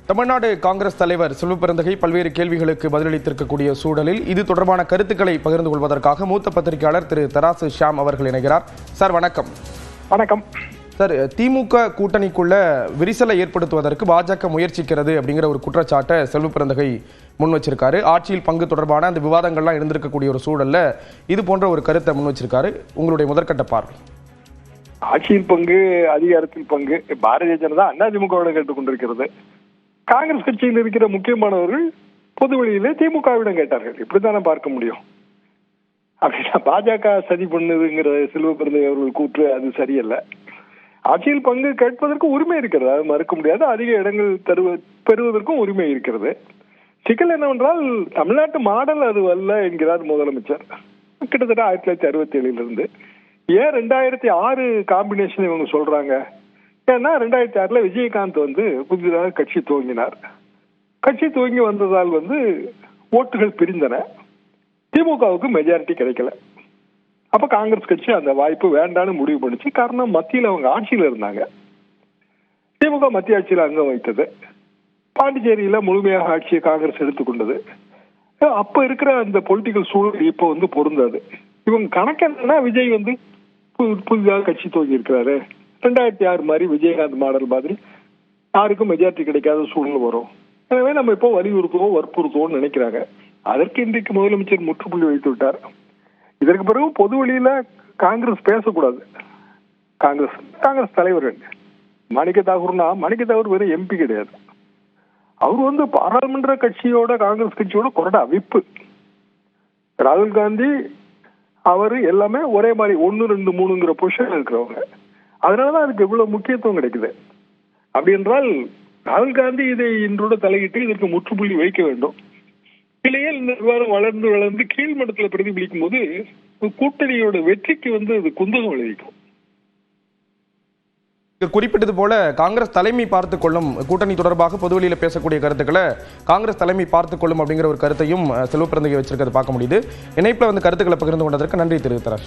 தமிழ்நாடு காங்கிரஸ் தலைவர் செல்வப்பெருந்தகை பல்வேறு கேள்விகளுக்கு பதிலளித்திருக்கக்கூடிய சூழலில் இது தொடர்பான கருத்துக்களை பகிர்ந்து கொள்வதற்காக மூத்த பத்திரிகையாளர் திரு தராசு ஷியாம் அவர்கள் இணைகிறார். சார் வணக்கம். வணக்கம் சார், திமுக கூட்டணிக்குள்ள விரிசலை ஏற்படுத்துவதற்கு பாஜக முயற்சிக்கிறது அப்படிங்கிற ஒரு குற்றச்சாட்டை செல்வப்பெருந்தகை முன் வச்சிருக்காரு. ஆட்சியில் பங்கு தொடர்பான அந்த விவாதங்கள்லாம் இருந்திருக்கக்கூடிய ஒரு சூழல்ல இது போன்ற ஒரு கருத்தை முன் வச்சிருக்காரு. உங்களுடைய முதற்கட்ட பார்வை. ஆட்சியில் பங்கு, அதிகாரத்தில் பங்கு பாரதிய ஜனதா அதிமுகவோட கேட்டுக்கொண்டிருக்கிறது. காங்கிரஸ் கட்சியில் இருக்கிற முக்கியமானவர்கள் பொது வெளியிலே திமுகவிடம் கேட்டார்கள். இப்படித்தானே பார்க்க முடியும். அப்படின்னா பாஜக சதி பண்ணுதுங்கிற செல்வப்பெருந்தகை அவர்கள் கூற்று அது சரியல்ல. ஆட்சியில் பங்கு கேட்பதற்கு உரிமை இருக்கிறது, அது மறுக்க முடியாது. அதிக இடங்கள் பெறுவதற்கும் உரிமை இருக்கிறது. சிக்கல் என்னவென்றால் தமிழ்நாட்டு மாடல் அது அல்ல என்கிறார் முதலமைச்சர். கிட்டத்தட்ட 1967 இருந்து ஏன் 2006 காம்பினேஷன் இவங்க சொல்றாங்க? ஏன்னா 2006 விஜயகாந்த் புதிதாக கட்சி துவங்கினார். கட்சி துவங்கி வந்ததால் ஓட்டுகள் பிரிந்தன. திமுகவுக்கு மெஜாரிட்டி கிடைக்கல. அப்ப காங்கிரஸ் கட்சி அந்த வாய்ப்பு வேண்டான்னு முடிவு பண்ணுச்சு. காரணம், மத்தியில் அவங்க ஆட்சியில் இருந்தாங்க. திமுக மத்திய ஆட்சியில் அங்கம் வைத்தது. பாண்டிச்சேரியில முழுமையாக ஆட்சியை காங்கிரஸ் எடுத்துக்கொண்டது. அப்ப இருக்கிற அந்த பொலிட்டிக்கல் சூழல் இப்ப பொருந்தாது. இவங்க கணக்கு என்னன்னா, விஜய் புதிதாக கட்சி துவங்கி இருக்கிறாரு. 2006 மாதிரி விஜயகாந்த் மாடல் மாதிரி யாருக்கும் மெஜாரிட்டி கிடைக்காத சூழல் வரும். எனவே நம்ம இப்போ வற்புறுத்துவோம் நினைக்கிறாங்க. அதற்கு இன்றைக்கு முதலமைச்சர் முற்றுப்புள்ளி வைத்து விட்டார். இதற்கு பிறகு பொது வழியில காங்கிரஸ் பேசக்கூடாது. காங்கிரஸ் தலைவர்கள் மாணிக்க தாகூர் வேற எம்பி கிடையாது. அவர் பாராளுமன்ற கட்சியோட காங்கிரஸ் கட்சியோட கொறடா விப்பு. ராகுல் காந்தி அவர் எல்லாமே ஒரே மாதிரி 1, 2, 3ங்கிற பொசிஷன் இருக்கிறவங்க. அதனாலதான் அதுக்கு இவ்வளவு முக்கியத்துவம் கிடைக்குது. அப்படி என்றால் ராகுல் காந்தி இதை இன்றோட தலையிட்டு இதற்கு முற்றுப்புள்ளி வைக்க வேண்டும். இல்லையே இந்த விவாதம் வளர்ந்து கீழ்மட்டத்தில் பிரதிபலிக்கும் போது கூட்டணியோட வெற்றிக்கு அது குந்தகம் விளைவிக்கும். குறிப்பிட்டது போல காங்கிரஸ் தலைமை பார்த்துக் கொள்ளும், கூட்டணி தொடர்பாக பொதுவெளியில் பேசக்கூடிய கருத்துக்களை காங்கிரஸ் தலைமை பார்த்துக் கொள்ளும் அப்படிங்கிற ஒரு கருத்தையும் செல்வப்பெருந்தகை வச்சிருக்கிறது பார்க்க முடியுது. இணைப்பில் கருத்துக்களை பகிர்ந்து கொண்டதற்கு நன்றி திரு தராசு.